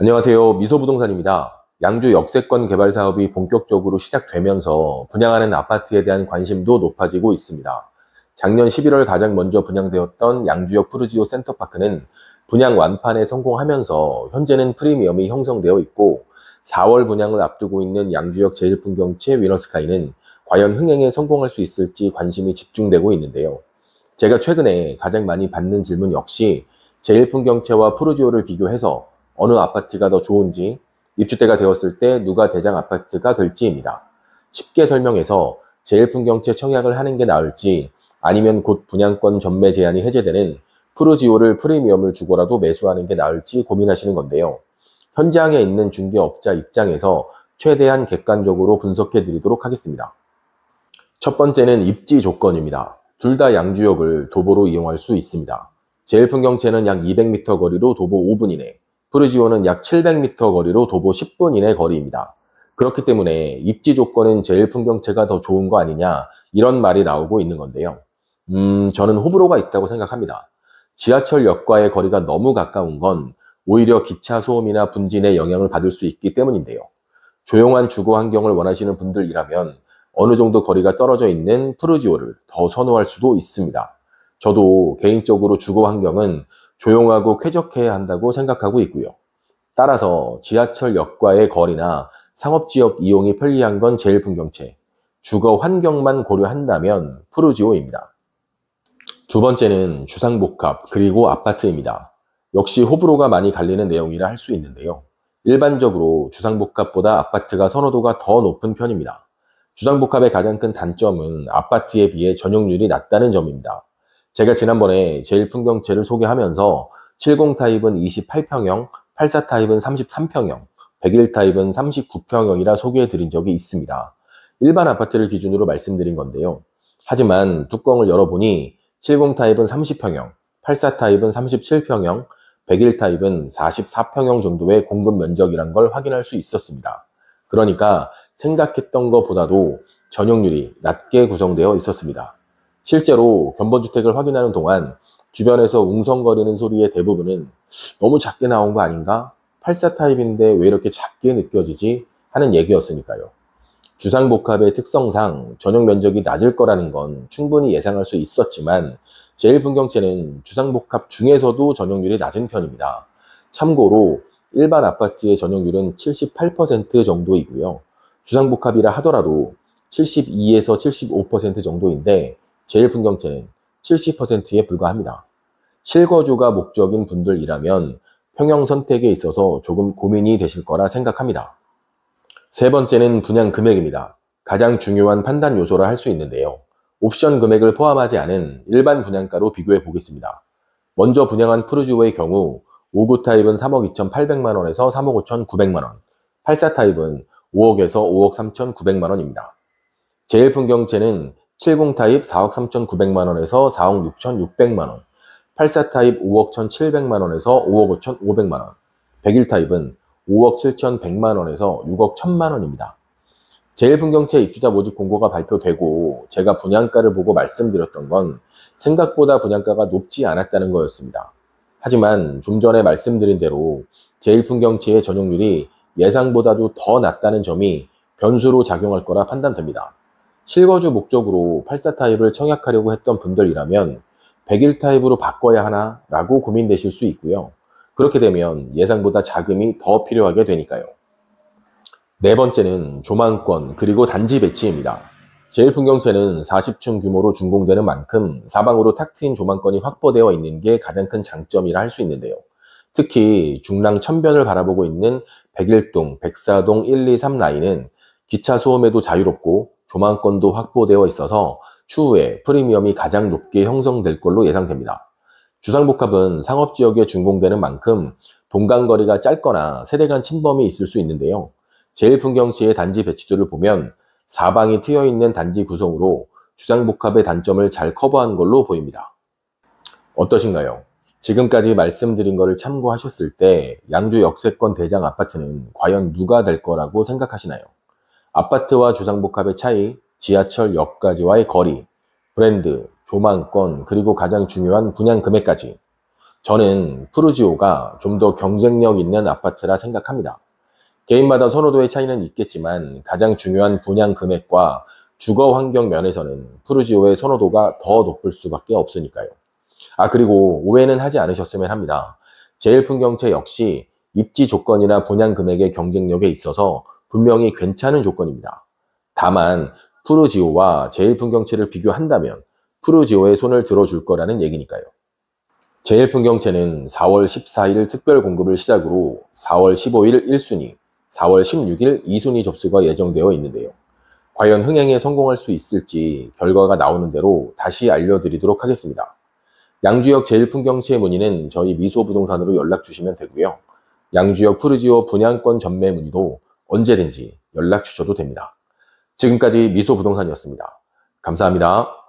안녕하세요. 미소부동산입니다. 양주 역세권 개발 사업이 본격적으로 시작되면서 분양하는 아파트에 대한 관심도 높아지고 있습니다. 작년 11월 가장 먼저 분양되었던 양주역 푸르지오 센터파크는 분양 완판에 성공하면서 현재는 프리미엄이 형성되어 있고 4월 분양을 앞두고 있는 양주역 제일풍경채 위너스카이는 과연 흥행에 성공할 수 있을지 관심이 집중되고 있는데요. 제가 최근에 가장 많이 받는 질문 역시 제일풍경채와 푸르지오를 비교해서 어느 아파트가 더 좋은지, 입주때가 되었을 때 누가 대장 아파트가 될지입니다. 쉽게 설명해서 제일풍경채 청약을 하는 게 나을지 아니면 곧 분양권 전매 제한이 해제되는 푸르지오를 프리미엄을 주고라도 매수하는 게 나을지 고민하시는 건데요. 현장에 있는 중개업자 입장에서 최대한 객관적으로 분석해 드리도록 하겠습니다. 첫 번째는 입지 조건입니다. 둘 다 양주역을 도보로 이용할 수 있습니다. 제일풍경채는 약 200m 거리로 도보 5분 이내, 푸르지오는 약 700m 거리로 도보 10분 이내 거리입니다. 그렇기 때문에 입지 조건은 제일풍경채가 더 좋은 거 아니냐 이런 말이 나오고 있는 건데요. 저는 호불호가 있다고 생각합니다. 지하철역과의 거리가 너무 가까운 건 오히려 기차 소음이나 분진에 영향을 받을 수 있기 때문인데요. 조용한 주거 환경을 원하시는 분들이라면 어느 정도 거리가 떨어져 있는 푸르지오를 더 선호할 수도 있습니다. 저도 개인적으로 주거 환경은 조용하고 쾌적해야 한다고 생각하고 있고요. 따라서 지하철역과의 거리나 상업지역 이용이 편리한 건 제일풍경채, 주거 환경만 고려한다면 푸르지오입니다. 두 번째는 주상복합 그리고 아파트입니다. 역시 호불호가 많이 갈리는 내용이라 할 수 있는데요. 일반적으로 주상복합보다 아파트가 선호도가 더 높은 편입니다. 주상복합의 가장 큰 단점은 아파트에 비해 전용률이 낮다는 점입니다. 제가 지난번에 제일풍경채를 소개하면서 70 타입은 28평형, 84 타입은 33평형, 101 타입은 39평형이라 소개해 드린 적이 있습니다. 일반 아파트를 기준으로 말씀드린 건데요. 하지만 뚜껑을 열어보니 70 타입은 30평형, 84 타입은 37평형, 101 타입은 44평형 정도의 공급 면적이란 걸 확인할 수 있었습니다. 그러니까 생각했던 것보다도 전용률이 낮게 구성되어 있었습니다. 실제로 견본주택을 확인하는 동안 주변에서 웅성거리는 소리의 대부분은 너무 작게 나온 거 아닌가? 84 타입인데 왜 이렇게 작게 느껴지지? 하는 얘기였으니까요. 주상복합의 특성상 전용 면적이 낮을 거라는 건 충분히 예상할 수 있었지만 제일풍경채는 주상복합 중에서도 전용률이 낮은 편입니다. 참고로 일반 아파트의 전용률은 78% 정도이고요. 주상복합이라 하더라도 72에서 75% 정도인데 제일풍경채는 70%에 불과합니다. 실거주가 목적인 분들이라면 평형 선택에 있어서 조금 고민이 되실 거라 생각합니다. 세 번째는 분양 금액입니다. 가장 중요한 판단 요소라 할 수 있는데요. 옵션 금액을 포함하지 않은 일반 분양가로 비교해 보겠습니다. 먼저 분양한 푸르지오의 경우 59 타입은 3억 2,800만 원에서 3억 5,900만 원, 84 타입은 5억에서 5억 3,900만 원입니다. 제일풍경채는 70 타입 4억 3,900만 원에서 4억 6,600만 원, 84 타입 5억 1,700만 원에서 5억 5,500만 원, 101 타입은 5억 7,100만 원에서 6억 1,000만 원입니다. 제일풍경채 입주자 모집 공고가 발표되고 제가 분양가를 보고 말씀드렸던 건 생각보다 분양가가 높지 않았다는 거였습니다. 하지만 좀 전에 말씀드린 대로 제일풍경채의 전용률이 예상보다도 더 낮다는 점이 변수로 작용할 거라 판단됩니다. 실거주 목적으로 84 타입을 청약하려고 했던 분들이라면 101 타입으로 바꿔야 하나 라고 고민되실 수 있고요. 그렇게 되면 예상보다 자금이 더 필요하게 되니까요. 네 번째는 조망권 그리고 단지 배치입니다. 제일풍경채는 40층 규모로 준공되는 만큼 사방으로 탁 트인 조망권이 확보되어 있는 게 가장 큰 장점이라 할 수 있는데요. 특히 중랑 천변을 바라보고 있는 101동, 104동 1, 2, 3 라인은 기차 소음에도 자유롭고 조망권도 확보되어 있어서 추후에 프리미엄이 가장 높게 형성될 걸로 예상됩니다. 주상복합은 상업지역에 준공되는 만큼 동간거리가 짧거나 세대 간 침범이 있을 수 있는데요. 제일풍경채의 단지 배치도를 보면 사방이 트여있는 단지 구성으로 주상복합의 단점을 잘 커버한 걸로 보입니다. 어떠신가요? 지금까지 말씀드린 것을 참고하셨을 때 양주 역세권 대장 아파트는 과연 누가 될 거라고 생각하시나요? 아파트와 주상복합의 차이, 지하철역까지와의 거리, 브랜드, 조망권, 그리고 가장 중요한 분양 금액까지 저는 푸르지오가 좀 더 경쟁력 있는 아파트라 생각합니다. 개인마다 선호도의 차이는 있겠지만 가장 중요한 분양 금액과 주거 환경 면에서는 푸르지오의 선호도가 더 높을 수밖에 없으니까요. 그리고 오해는 하지 않으셨으면 합니다. 제일풍경채 역시 입지 조건이나 분양 금액의 경쟁력에 있어서 분명히 괜찮은 조건입니다. 다만 푸르지오와 제일풍경채를 비교한다면 푸르지오의 손을 들어줄 거라는 얘기니까요. 제일풍경채는 4월 14일 특별 공급을 시작으로 4월 15일 1순위, 4월 16일 2순위 접수가 예정되어 있는데요. 과연 흥행에 성공할 수 있을지 결과가 나오는 대로 다시 알려드리도록 하겠습니다. 양주역 제일풍경채 문의는 저희 미소부동산으로 연락 주시면 되고요. 양주역 푸르지오 분양권 전매 문의도 언제든지 연락 주셔도 됩니다. 지금까지 미소부동산이었습니다. 감사합니다.